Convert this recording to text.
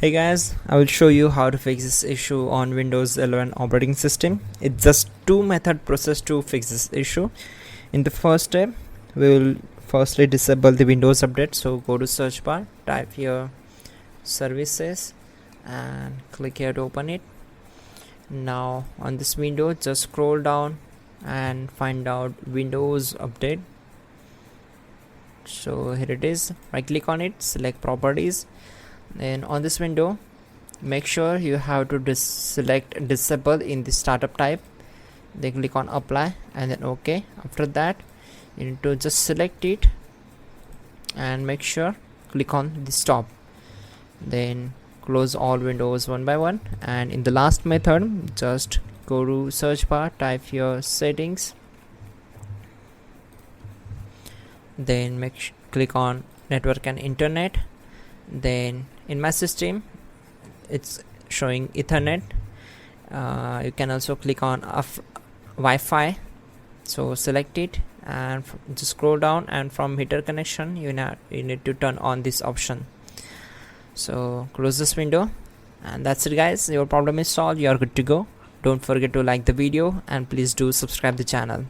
Hey guys, I will show you how to fix this issue on Windows 11 operating system. It's just two method process to fix this issue. In the first step, we will firstly disable the Windows update. So go to search bar, type here services and click here to open it. Now on this window, just scroll down and find out Windows update. So here it is. Right click on it, select properties. Then on this window, make sure you have to select disable in the startup type. Then click on apply and then OK. After that, you need to just select it and make sure click on the stop. Then close all windows one by one, and in the last method, just go to search bar, type your settings, then click on network and internet. Then in my system it's showing Ethernet. You can also click on Wi-Fi, so select it and just scroll down, and from heater connection you need to turn on this option. So close this window, and that's it guys. Your problem is solved. You are good to go. Don't forget to like the video and please do subscribe the channel.